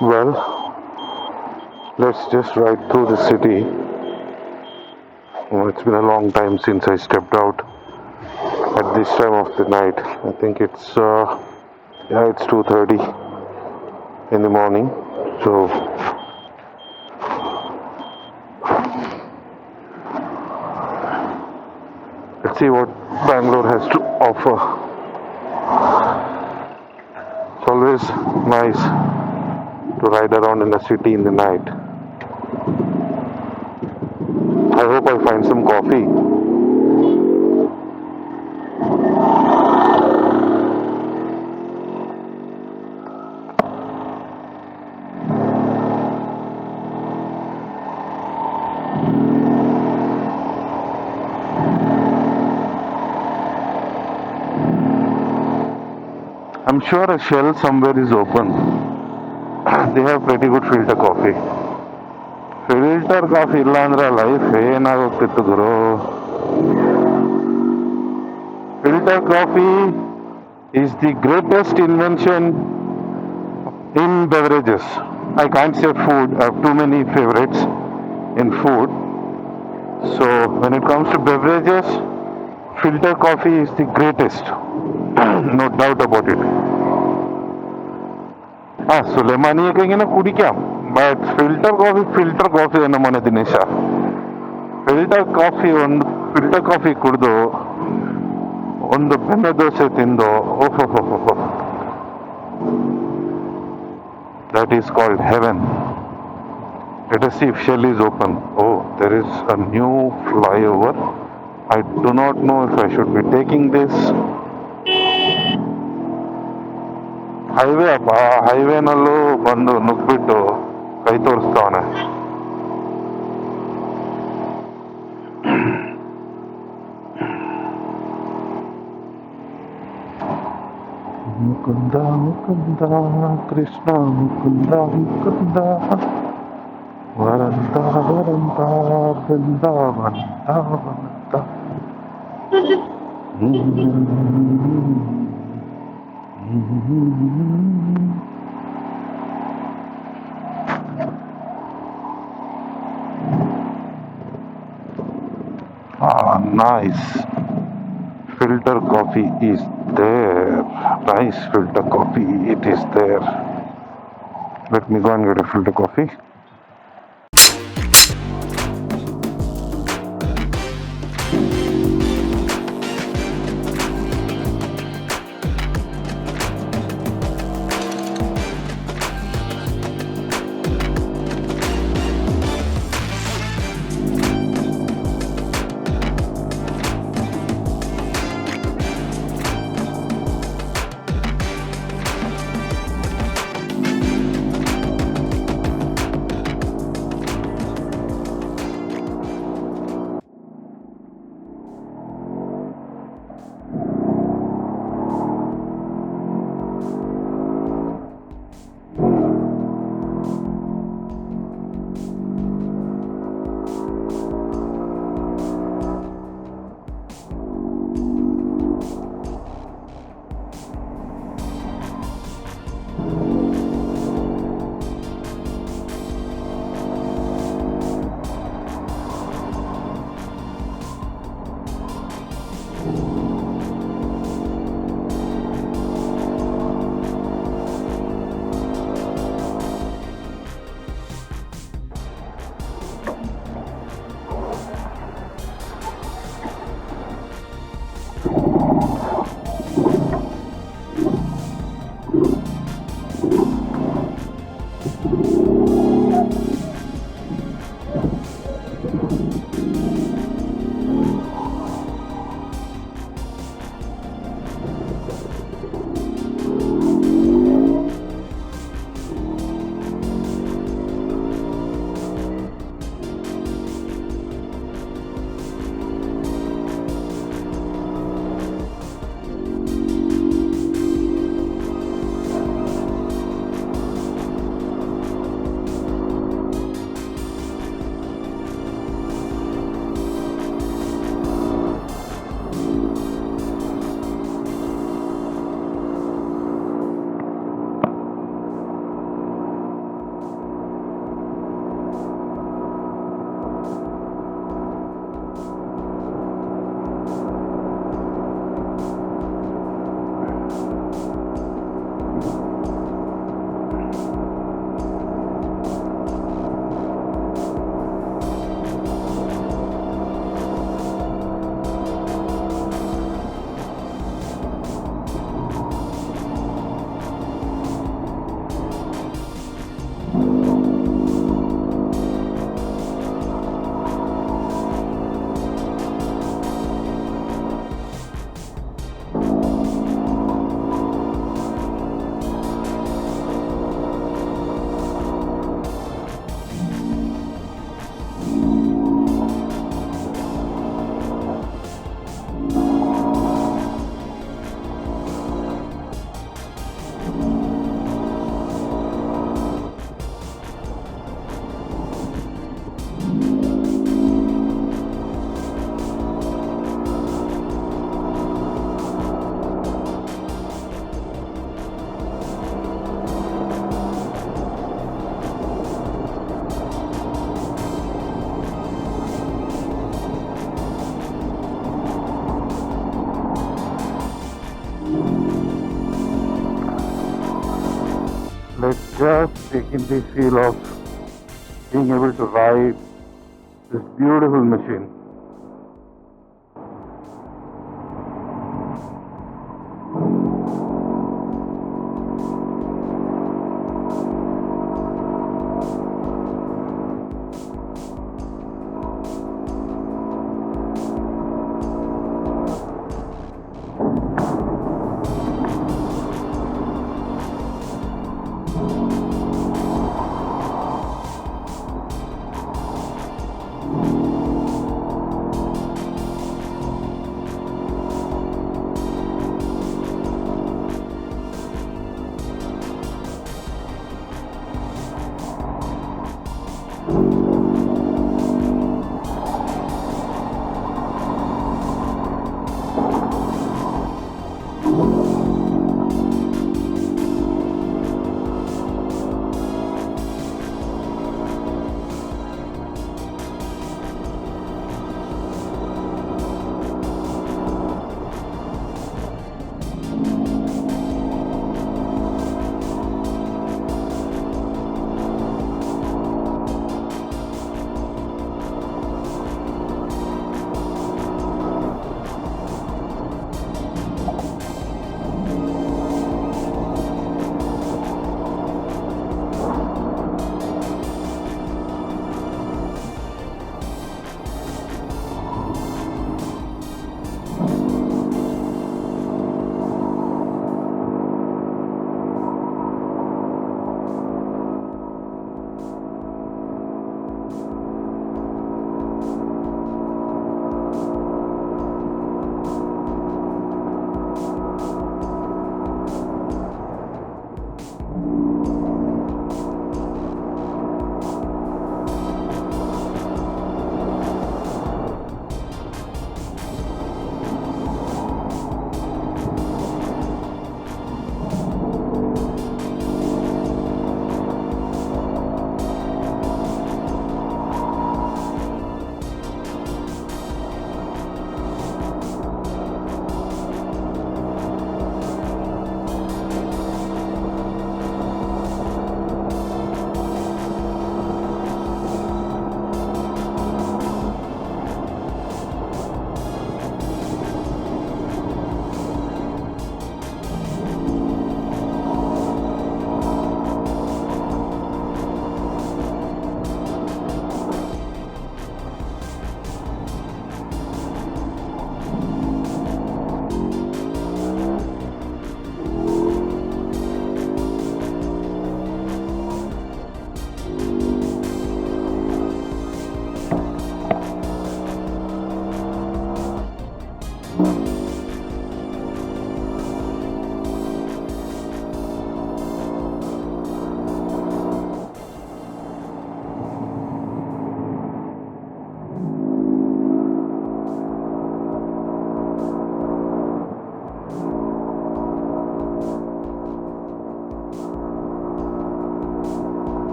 Well, let's just ride through the city. It's been a long time since I stepped out at this time of the night. I think it's 2:30 in the morning. So let's see what Bangalore has to offer. It's always nice to ride around in the city in the night. I hope I find some coffee. I'm sure a shell somewhere is open. They have pretty good filter coffee. Filter coffee ಇಲ್ಲ ಅಂದ್ರೆ life ಏನಾಗೋಗ್ತಿತ್ತು Guru. Filter coffee is the greatest invention in beverages. I can't say food. I have too many favorites in food. So when it comes to beverages, filter coffee is the greatest. No doubt about it. സുലൈമാനിയൊക്കെ ഇങ്ങനെ കുടിക്കാം, but ഫിൽಟർ coffee തന്നെ മോനെ ദിനേശ. Filter coffee ಕುಡಿದು ಒಂದು ಬೆಣ್ಣೆ ದೋಸೆ ತಿಂದು ಓಹೋ, that is called heaven. Let us see if Shell is open. Oh, there is a new flyover. I do not know if I should be taking this. Highway ಅಪ್ಪ, ಹೈವೇನಲ್ಲೂ ಬಂದು ನುಗ್ಬಿಟ್ಟು ಕೈ ತೋರಿಸ್ತಾವನೆ. Mukunda Mukunda Krishna Mukunda Mukunda ವರಂದ ವರಂದ ಬೃಂದಾವನದ ವನದ. Nice. Filter coffee is there. Nice filter coffee. It is there. Let me go and get a filter coffee. just taking the feel of being able to ride this beautiful machine.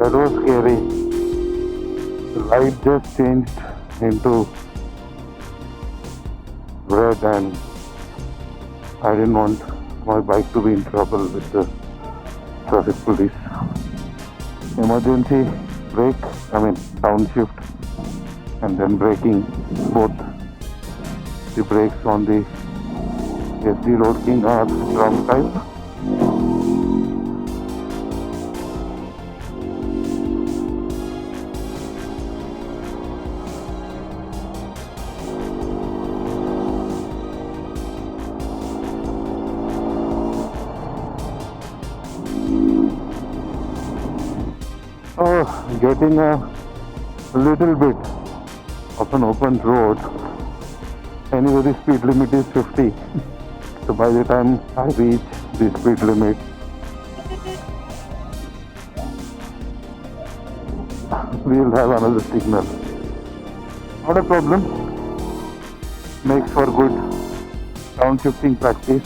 That was scary. The light just changed into red and I didn't want my bike to be in trouble with the traffic police. Emergency brake, downshift, and then braking both the brakes on the YEZDI ROADKING are drum type. Getting a little bit of an open road. Anyway, the speed limit is 50. So by the time I reach the speed limit, we'll have another signal. Not a problem. Makes for good downshifting practice.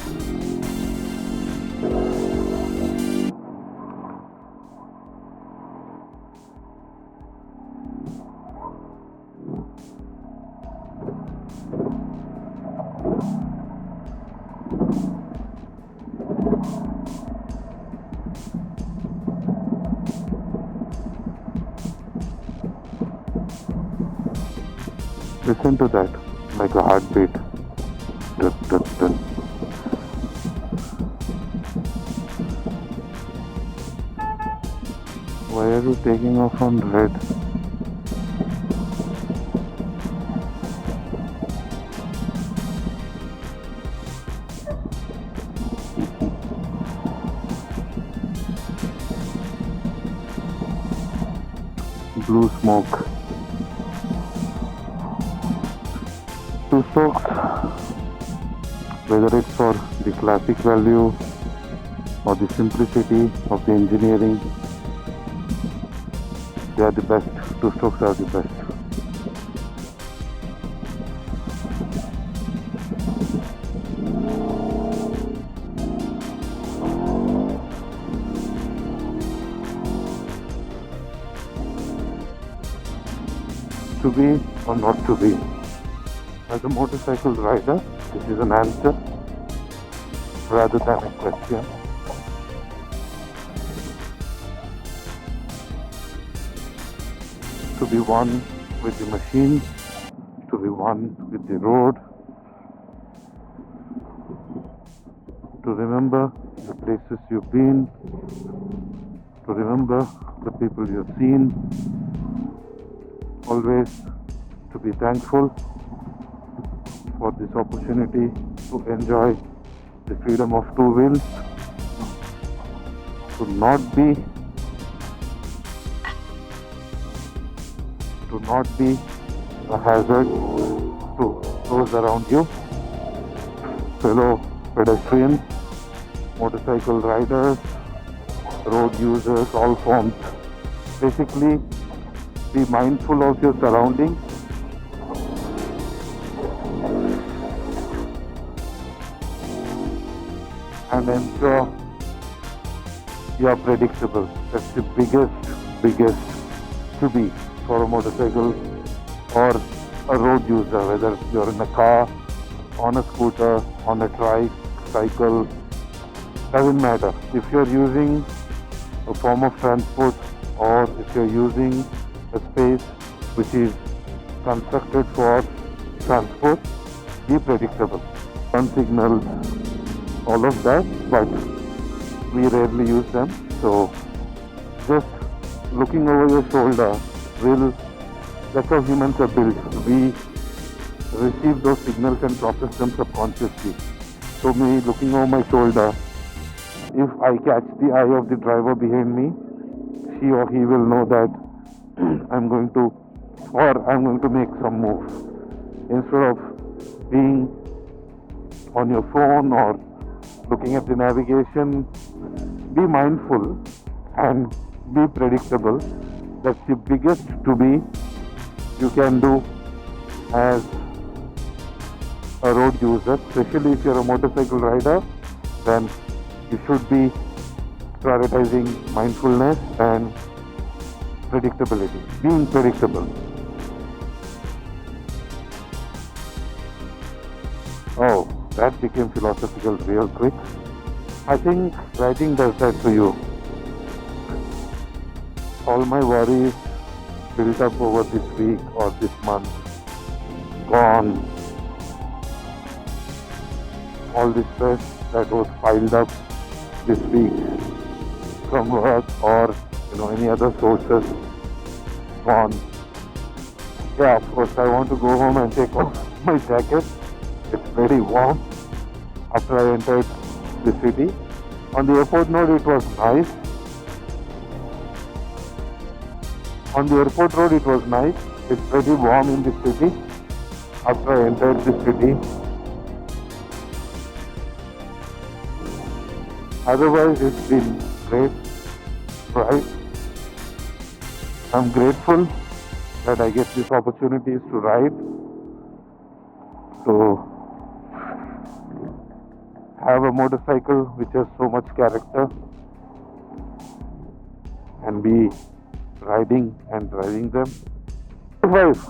Listen to that, like a heartbeat. Dun, dun, dun. Why are you taking off on red? Blue smoke. Two strokes, whether it's for the classic value or the simplicity of the engineering, they are the best. Two strokes are the best. To be or not to be? As a motorcycle rider, this is an answer rather than a question. To be one with the machine, to be one with the road, to remember the places you've been, to remember the people you've seen, always to be thankful for this opportunity to enjoy the freedom of two wheels, to not be a hazard to those around you, fellow pedestrians, motorcycle riders, road users, all forms. Basically, be mindful of your surroundings. And ensure you are predictable. That's the biggest to be for a motorcycle or a road user, whether you're in a car, on a scooter, on a trike, cycle, doesn't matter. If you're using a form of transport or if you're using a space which is constructed for transport, be predictable. Turn signals, all of that, but we rarely use them. So just looking over your shoulder that's how humans are built. We receive those signals and process them subconsciously. So me looking over my shoulder, if I catch the eye of the driver behind me, she or he will know that I'm going to make some move. Instead of being on your phone or looking at the navigation, be mindful and be predictable. That's the biggest to be you can do as a road user, especially if you're a motorcycle rider. Then you should be prioritizing mindfulness and predictability, being predictable. Oh, that became philosophical real quick. I think writing does that to you. All my worries built up over this week or this month, gone. All the stress that was piled up this week from work or any other sources, gone. Yeah, of course I want to go home and take off my jacket. It's very warm after I entered the city. On the airport road it was nice. It's pretty warm in the city after I entered the city. Otherwise it's been great, right? I'm grateful that I get these opportunities to ride, to have a motorcycle which has so much character, and be riding and driving them. Five.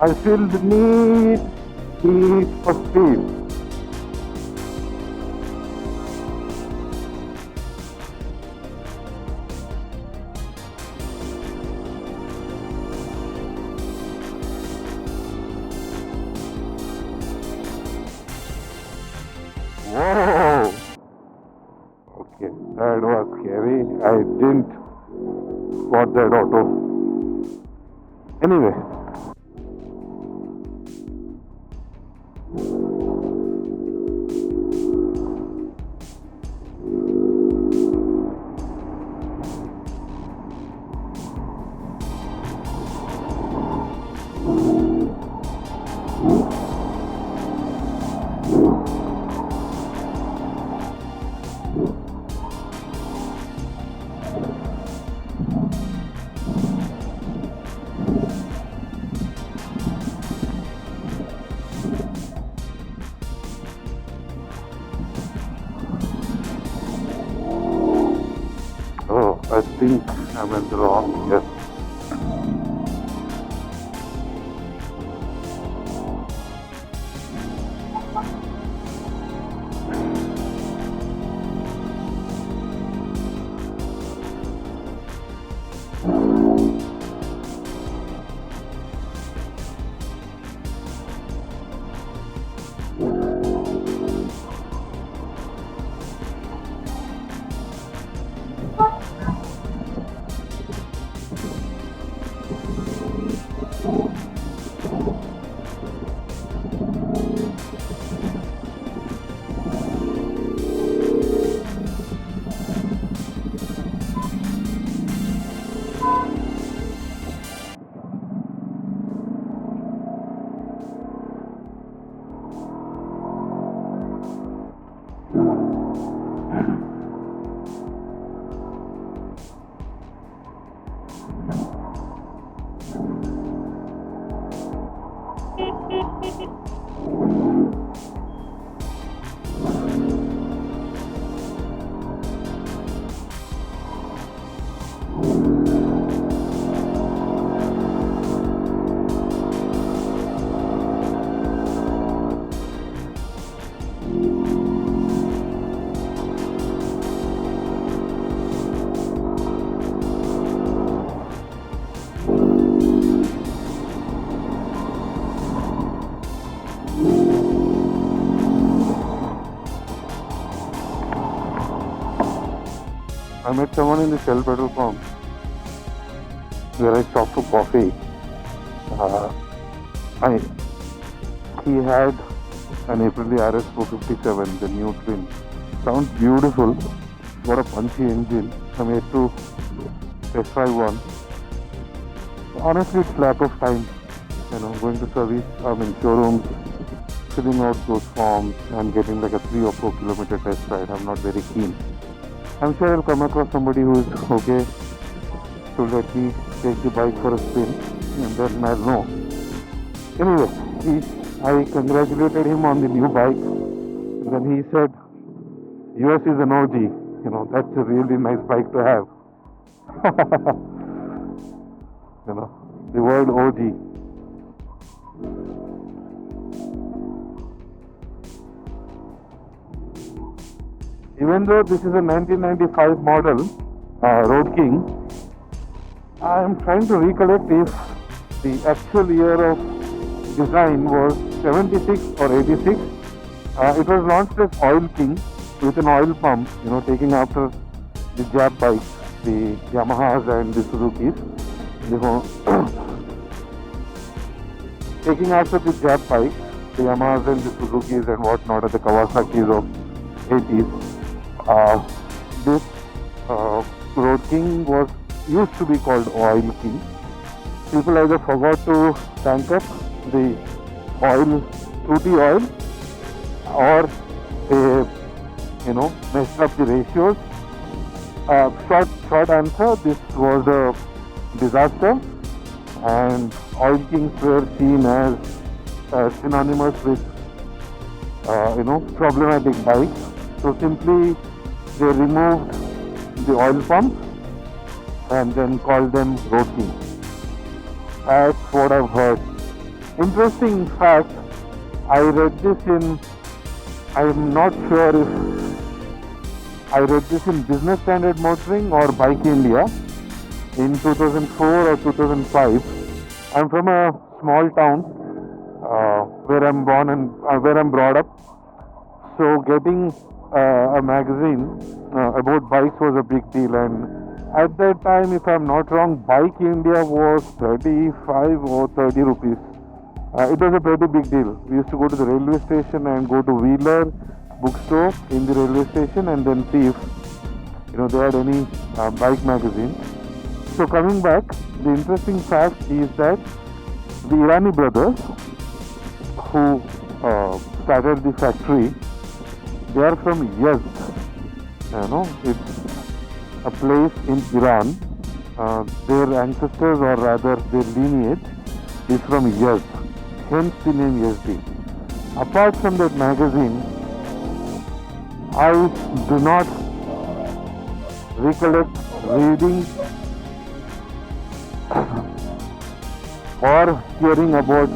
I feel the need for speed. Whoa! Okay, that was scary. I didn't spot that auto. Anyway. I think I'm in the wrong, yes. I met someone in the Shell petrol pump where I stopped for coffee. Uh, I He had an Aprilia RS 457, the new twin. Sounds beautiful. Got a punchy engine. I'm yet to test drive one. Honestly, it's lack of time. Going to service, showrooms, filling out those forms and getting like a 3 or 4 kilometer test ride. I'm not very keen. I'm sure I'll come across somebody who is okay to let me take the bike for a spin and then I'll know. Anyway, I congratulated him on the new bike and then he said, US is an OG. That's a really nice bike to have. The word OG. Even though this is a 1995 model, Road King, I am trying to recollect if the actual year of design was 76 or 86. It was launched as Oil King with an oil pump, taking after the Jap bikes, the Yamahas and the Suzukis. Taking after the Jap bikes, the Yamahas and the Suzukis and whatnot, the Kawasaki's of 80s. This Road King used to be called Oil King. People either forgot to tank up the oil, fruity oil, or they, messed up the ratios. Short answer, this was a disaster, and Oil Kings were seen as synonymous with, problematic bikes. So simply they removed the oil pump and then called them Road King. That's what I've heard. Interesting fact, I'm not sure if I read this in Business Standard Motoring or Bike India in 2004 or 2005. I'm from a small town where I'm born and where I'm brought up. So getting a magazine about bikes was a big deal, and at that time, if I'm not wrong, Bike India was 35 or 30 rupees. It was a pretty big deal. We used to go to the railway station and go to Wheeler bookstore in the railway station and then see if they had any bike magazine. So coming back, the interesting fact is that the Irani brothers who started the factory, they are from Yezd. It's a place in Iran. Their ancestors, or rather their lineage, is from Yezd. Hence the name YEZDI. Apart from that magazine, I do not recollect reading or hearing about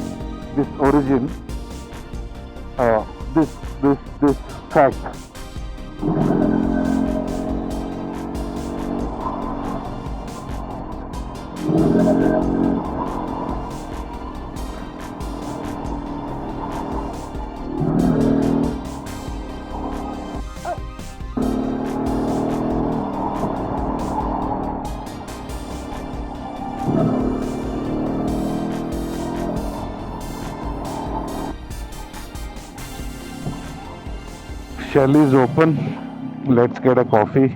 this origin, this fact. Shell is open. Let's get a coffee.